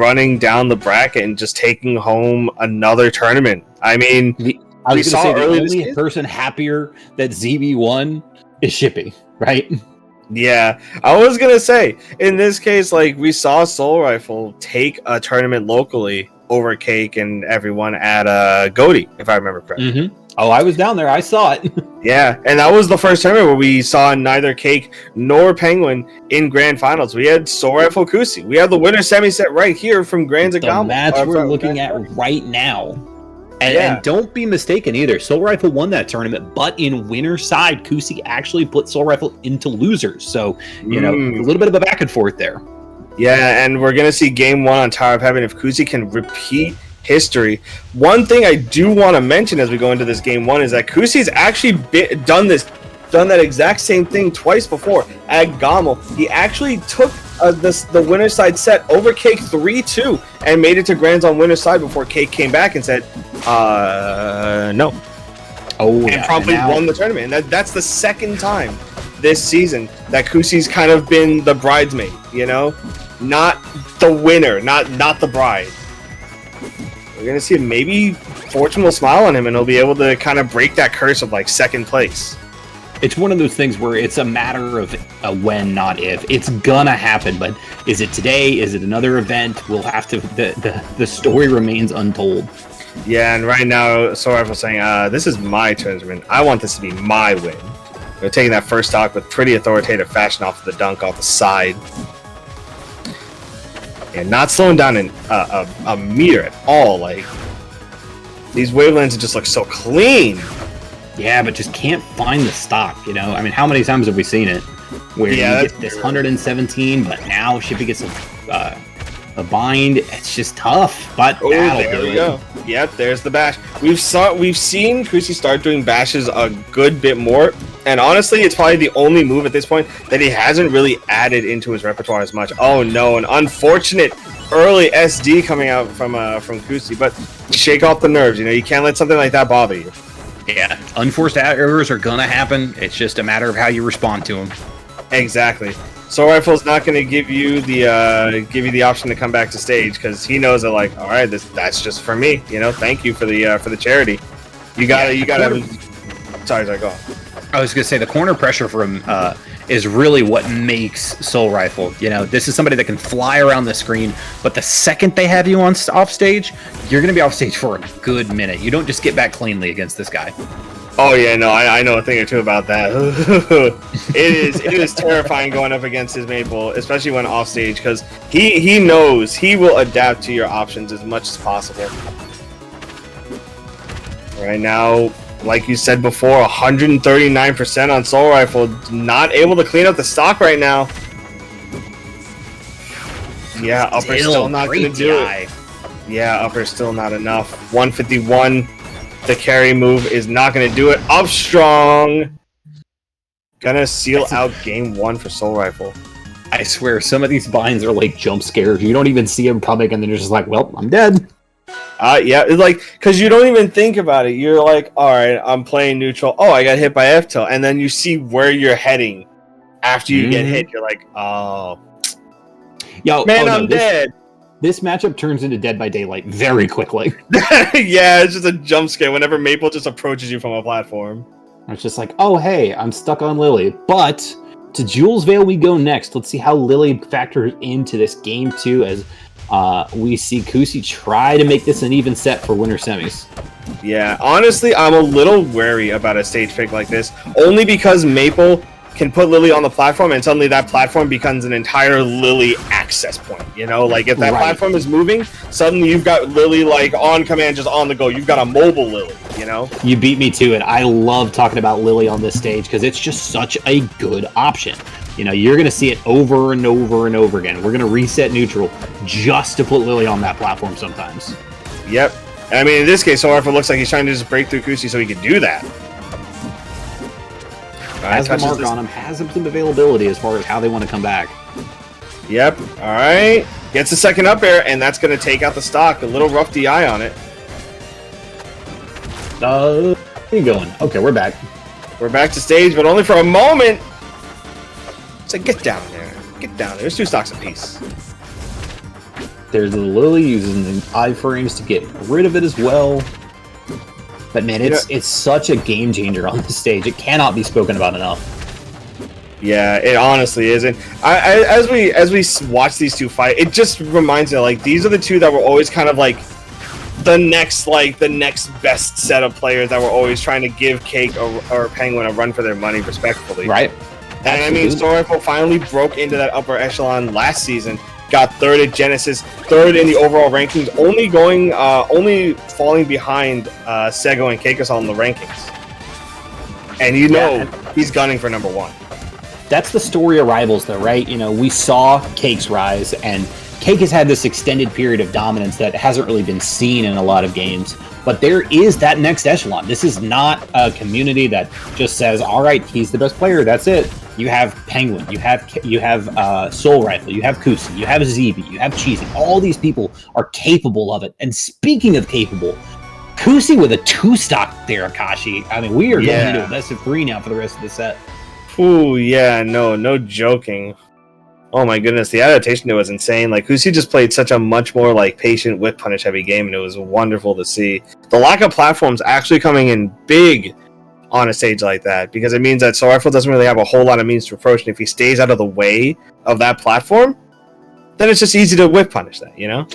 running down the bracket and just taking home another tournament. I mean, I was going to say the only person happier that ZB won is Shippy, right? Yeah, I was going to say, in this case, like, we saw Soul Rifle take a tournament locally over Cake and everyone at Goaty, if I remember correctly. Mm-hmm. Oh, I was down there. I saw it. Yeah, and that was the first tournament where we saw neither Cake nor Penguin in Grand Finals. We had Soul Rifle Kusi. We have the winner semi-set right here from Grand Zagama. The match we're looking at right now. And don't be mistaken either. Soul Rifle won that tournament, but in winner side, Kusi actually put Soul Rifle into losers. So, you know, a little bit of a back and forth there. Yeah, and we're going to see Game 1 on Tower of Heaven if Kusi can repeat history. One thing I do want to mention as we go into this Game 1 is that Kusi's actually done that exact same thing twice before at Gamo. He actually took the winner's side set over Cake 3-2 and made it to Grands on winner's side before Cake came back and said, no. Oh, and promptly won the tournament. And that's the second time this season that Kusi's kind of been the bridesmaid, you know? Not the winner, not the bride. We're going to see maybe fortune will smile on him and he'll be able to kind of break that curse of like second place. It's one of those things where it's a matter of a when, not if. It's gonna happen, but is it today? Is it another event? We'll have to. The story remains untold. Yeah, and right now, Soul Rifle saying, "This is my tournament. I want this to be my win." They're taking that first stock with pretty authoritative fashion off the dunk off the side, and not slowing down in a meter at all. Like these wavelengths just look so clean. Yeah, but just can't find the stock, you know? I mean, how many times have we seen it? Where you get this 117, but now Shippy gets a bind. It's just tough, but there we go. Yep, there's the bash. We've seen Kusi start doing bashes a good bit more, and honestly, it's probably the only move at this point that he hasn't really added into his repertoire as much. Oh no, an unfortunate early SD coming out from Kusi, but shake off the nerves. You know, you can't let something like that bother you. Yeah, unforced errors are gonna happen. It's just a matter of how you respond to them. Exactly. Soul Rifle's not going to give you the option to come back to stage because he knows that, like, all right, that's just for me. You know, thank you for the charity. You gotta. Sorry, go on. I was gonna say the corner pressure from is really what makes Soul Rifle. You know, this is somebody that can fly around the screen, but the second they have you on off stage, you're gonna be off stage for a good minute. You don't just get back cleanly against this guy. Oh yeah, no, I know a thing or two about that. It is terrifying going up against his Maple, especially when off stage, because he knows he will adapt to your options as much as possible. Right now, like you said before, 139% on Soul Rifle, not able to clean up the stock right now. Yeah, upper's still not going to do it. Yeah, upper's still not enough. 151. The carry move is not going to do it. Up strong. Gonna seal out game 1 for Soul Rifle. I swear, some of these binds are like jump scares. You don't even see them coming, and then you're just like, well, I'm dead. Yeah, it's like, because you don't even think about it. You're like, all right, I'm playing neutral. Oh, I got hit by F-Tilt. And then you see where you're heading after you get hit. You're like, oh. Yo, man, I'm dead. This matchup turns into Dead by Daylight very quickly. Yeah, it's just a jump scare whenever Maple just approaches you from a platform. It's just like, oh, hey, I'm stuck on Lily. But to Jules Vale we go next. Let's see how Lily factors into this game 2 as we see Kusi try to make this an even set for winter semis. Yeah, honestly, I'm a little wary about a stage pick like this, only because Maple can put Lily on the platform and suddenly that platform becomes an entire Lily access point, you know? Like, if that platform is moving, suddenly you've got Lily, like, on command, just on the go. You've got a mobile Lily, you know? You beat me to it. I love talking about Lily on this stage because it's just such a good option. You know, you're going to see it over and over and over again. We're going to reset neutral just to put Lily on that platform sometimes. Yep. I mean, in this case, Soul Rifle looks like he's trying to just break through Kusi so he can do that. Has the mark on him, has some availability as far as how they want to come back. Yep, alright. Gets a second up air, and that's going to take out the stock. A little rough DI on it. Where are you going? Okay, we're back. We're back to stage, but only for a moment. So get down there. Get down there. There's 2 stocks apiece. There's Lily using the iframes to get rid of it as well. But man, it's such a game changer on the stage. It cannot be spoken about enough. Yeah, it honestly isn't. As we watch these two fight, it just reminds me like these are the two that were always kind of like the next best set of players that were always trying to give Cake or Penguin a run for their money, respectfully. Right. And absolutely. I mean, Soulrifle finally broke into that upper echelon last season. Got third at Genesis, third in the overall rankings, only falling behind Sego and Keikosal in the rankings. And you know he's gunning for number 1. That's the story of Rivals, though, right? You know, we saw Cake's rise, and Cake has had this extended period of dominance that hasn't really been seen in a lot of games. But there is that next echelon. This is not a community that just says, all right, he's the best player, that's it. You have Penguin, you have Soulrifle, you have Kusi, you have ZB, you have Cheesy. All these people are capable of it. And speaking of capable, Kusi with a 2-stock there, Akashi. I mean, we are going into a best of 3 now for the rest of the set. Ooh, yeah, no joking. Oh my goodness, the adaptation to it was insane. Like, Kusi just played such a much more like patient whip punish heavy game, and it was wonderful to see. The lack of platforms actually coming in big on a stage like that, because it means that Soulrifle doesn't really have a whole lot of means to approach, and if he stays out of the way of that platform, then it's just easy to whip punish that, you know?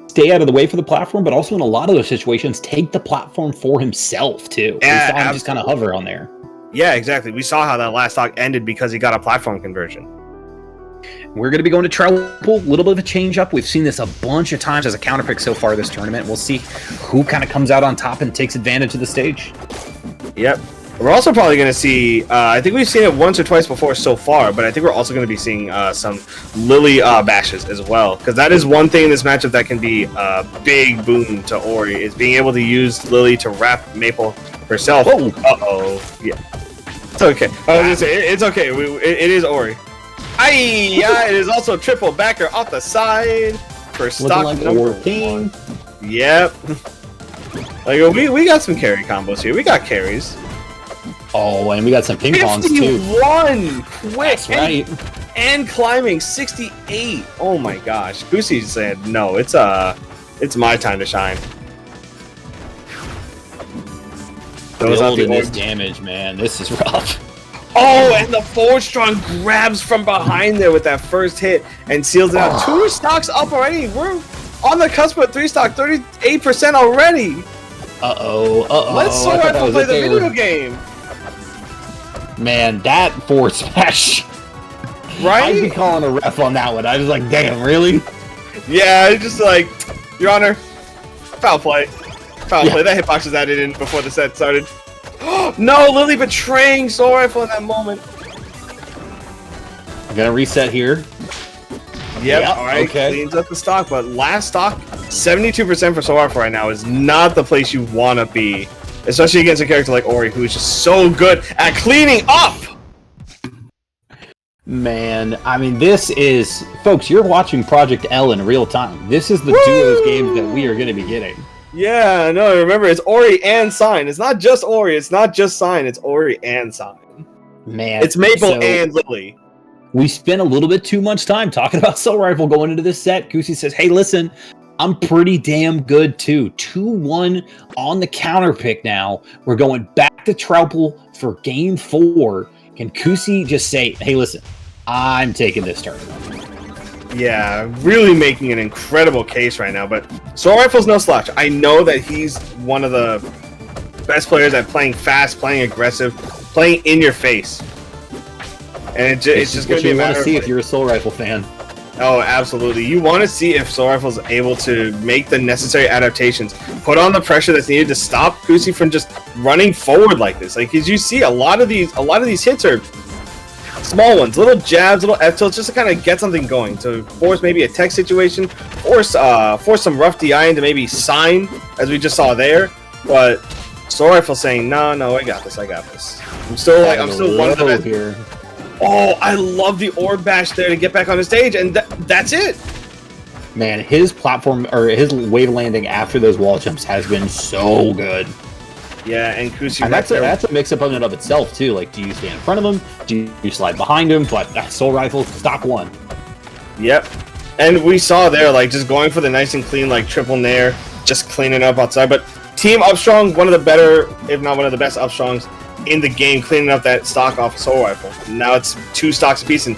Stay out of the way for the platform, but also in a lot of those situations, take the platform for himself, too. Yeah, we saw him just kind of hover on there. Yeah, exactly. We saw how that last stock ended because he got a platform conversion. We're going to be going to Trelpo, a little bit of a change up. We've seen this a bunch of times as a counter pick so far this tournament. We'll see who kind of comes out on top and takes advantage of the stage. Yep. We're also probably going to see, I think we've seen it once or twice before so far, but I think we're also going to be seeing some Lily bashes as well, because that is one thing in this matchup that can be a big boon to Ori, is being able to use Lily to wrap Maple herself. Oh, yeah. It's okay. I was going to say, it's okay. It is Ori. Yeah, it is also triple backer off the side for stock like number 1. Yep. Like, we got some carry combos here. We got carries. Oh, and we got some ping pongs too. 51! Quick! That's right. And climbing 68. Oh my gosh. Kusi said, no, it's my time to shine. Building this damage, man. This is rough. Oh, and the forward strong grabs from behind there with that first hit and seals it out. 2 stocks up already. We're on the cusp of 3 stock, 38% already. Let's Soulrifle play the video game. Man, that forward smash. Right? I'd be calling a ref on that one. I was like, damn, really? Yeah, it's just like, Your Honor, foul play. Foul play. That hitbox was added in before the set started. No, Lily betraying Soulrifle in that moment. I'm gonna reset here. Yep, alright, cleans up the stock, but last stock, 72% for Soulrifle right now is not the place you want to be. Especially against a character like Ori, who is just so good at cleaning up! Man, I mean, this is... Folks, you're watching Project L in real time. This is the duos games that we are going to be getting. Yeah, no, remember, it's Ori and Sign. It's not just Ori, it's not just Sign, it's Ori and Sign. Man, it's Maple and Lily. We spent a little bit too much time talking about Soulrifle going into this set. Kusi says, hey, listen, I'm pretty damn good too. 2-1 on the counter pick now. We're going back to Trelpo for game 4. Can Kusi just say, hey, listen, I'm taking this turn? Yeah, really making an incredible case right now, but Soulrifle's no slouch. I know that he's one of the best players at playing fast, playing aggressive, playing in your face. And it's just going to be a matter of... see if you're a Soulrifle fan. Oh, absolutely. You want to see if Soulrifle's able to make the necessary adaptations, put on the pressure that's needed to stop Kusi from just running forward like this. Like, as you see, a lot of these hits are small ones, little jabs, little F tilts, just to kind of get something going, to force maybe a tech situation, force some rough DI into maybe Sign, as we just saw there. But Soulrifle saying, no, I got this. I'm still one of the best here. Oh, I love the orb bash there to get back on the stage, and that's it. Man, his platform, or his wave landing after those wall jumps has been so good. Yeah, and Kusi... And that's a mix-up in and of itself, too. Like, do you stand in front of him? Do you slide behind him? But Soulrifle, stock 1. Yep. And we saw there, like, just going for the nice and clean, like, triple nair, just cleaning up outside. But Team Upstrong, one of the better, if not one of the best Upstrongs in the game, cleaning up that stock off Soul Rifle. Now it's 2 stocks apiece, and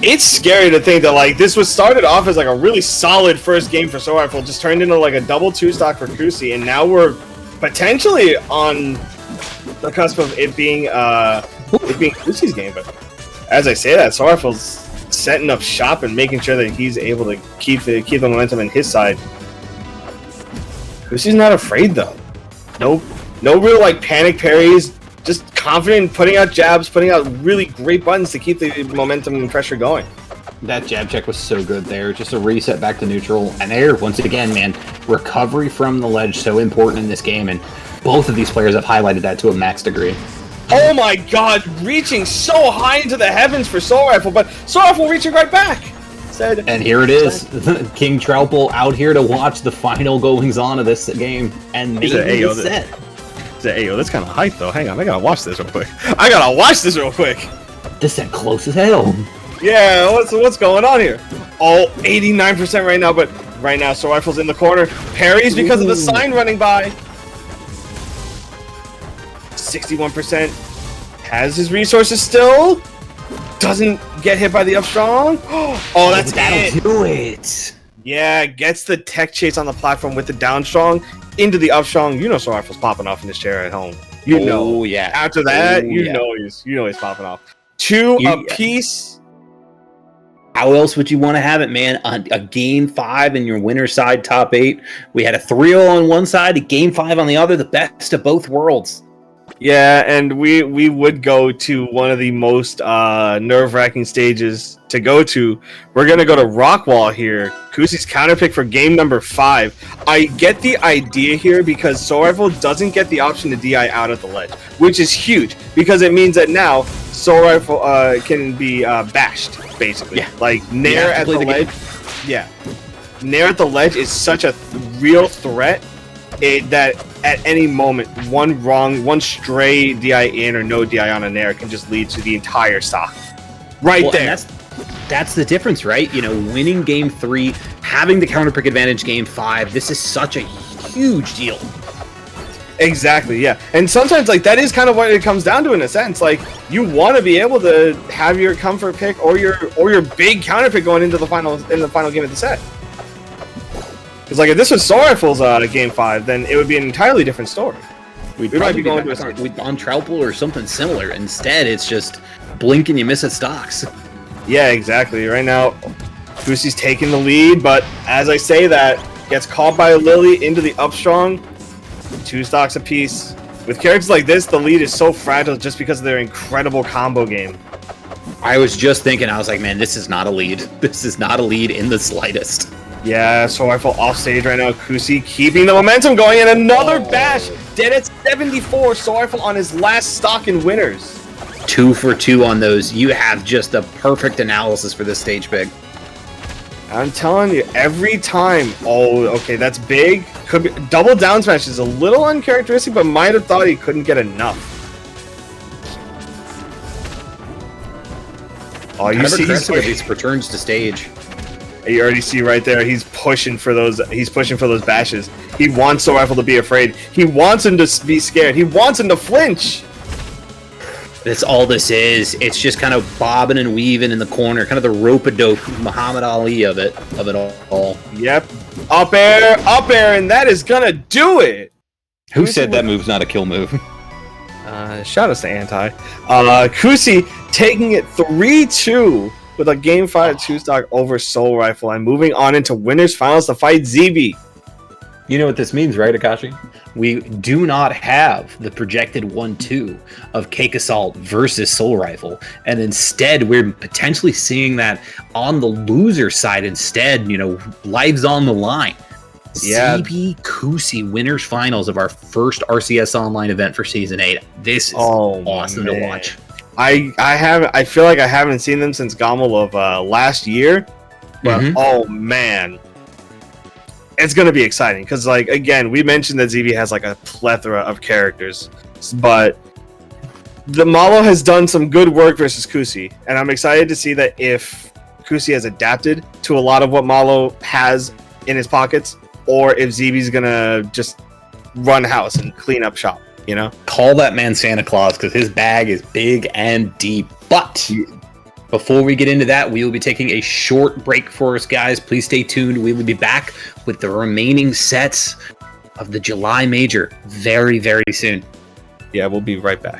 it's scary to think that, like, this was started off as, like, a really solid first game for Soul Rifle, just turned into, like, a double 2 stock for Kusi, and now we're potentially on the cusp of it being Kusi's game. But as I say that, Soul Rifle's setting up shop and making sure that he's able to keep the momentum in his side. Kusi's not afraid though. No real like panic parries. Just confident, putting out jabs, putting out really great buttons to keep the momentum and pressure going. That jab check was so good there. Just a reset back to neutral. And there, once again, man, recovery from the ledge so important in this game. And both of these players have highlighted that to a max degree. Oh my god, reaching so high into the heavens for Soul Rifle, but Soul Rifle reaching right back. And here it is, King Troupple out here to watch the final goings-on of this game and maybe the set. Ayo, that's kind of hype though. Hang on, I gotta watch this real quick. This set close as hell. Yeah, what's going on here? Oh, 89% right now, but right now Soul Rifle's in the corner. Parries because of the sign running by. 61% has his resources still. Doesn't get hit by the Upstrong. Oh, that'll do it. Yeah, gets the tech chase on the platform with the down strong into the up strong. You know Soul Rifle's popping off in his chair at home. You know. Yeah. After that, you know he's popping off. 2 apiece. How else would you want to have it, man? A game 5 in your winner side top 8. We had a 3-0 on one side, a game 5 on the other, the best of both worlds. Yeah, and we would go to one of the most nerve-wracking stages to go to. We're going to go to Rockwall here. Kusi's counter pick for game number 5. I get the idea here because Soul Rifle doesn't get the option to DI out at the ledge, which is huge because it means that now Soul Rifle can be bashed, basically. Yeah. Like, Nair at the ledge. Yeah. Nair at the ledge is such a real threat that at any moment, one stray DI in or no DI on a Nair can just lead to the entire stock. Right there. That's the difference, right? You know, winning game 3, having the counter pick advantage game 5, this is such a huge deal. Exactly, yeah. And sometimes, like, that is kind of what it comes down to in a sense. Like, you want to be able to have your comfort pick or your big counter pick going into the final game of the set. Because, like, if this was Soul Rifle's game 5, then it would be an entirely different story. We might be going to on Troupple or something similar. Instead, it's just blink and you miss at stocks. Yeah, exactly. Right now, Kusi's taking the lead, but as I say that, gets caught by a Lily into the Upstrong. 2 stocks apiece. With characters like this, the lead is so fragile just because of their incredible combo game. I was just thinking, I was like, man, this is not a lead. This is not a lead in the slightest. Yeah, Soul Rifle off stage right now. Kusi keeping the momentum going, and another bash. Dead at 74. Soul Rifle on his last stock in winners. 2 for 2 on those. You have just a perfect analysis for this stage, Big. I'm telling you, every time. Oh, okay, that's big. Could be double down smash is a little uncharacteristic, but might have thought he couldn't get enough. Oh, you see these returns to stage. You already see right there. He's pushing for those. He's pushing for those bashes. He wants Soul Rifle to be afraid. He wants him to be scared. He wants him to flinch. That's all this is. It's just kind of bobbing and weaving in the corner, kind of the rope-a-dope Muhammad Ali of it all. Yep. Up air, and that is gonna do it. Who said that move's not a kill move? Shout out to Anti. Kusi taking it 3-2 with a game 5 2-stock over Soul Rifle and moving on into winners finals to fight ZB. You know what this means, right, Akashi? We do not have the projected 1-2 of Cake Assault versus Soul Rifle, and instead we're potentially seeing that on the loser side instead, you know, lives on the line. Yeah. ZB Kusi winners finals of our first RCS online event for season 8. This is awesome to watch. I feel like I haven't seen them since Gommel of last year, but oh man. It's going to be exciting because, like, again, we mentioned that ZB has like a plethora of characters, but the Malo has done some good work versus Kusi, and I'm excited to see that if Kusi has adapted to a lot of what Malo has in his pockets, or if ZB's gonna just run house and clean up shop, you know? Call that man Santa Claus, because his bag is big and deep. But before we get into that, we will be taking a short break for us, guys. Please stay tuned. We will be back with the remaining sets of the July Major very, very soon. Yeah, we'll be right back.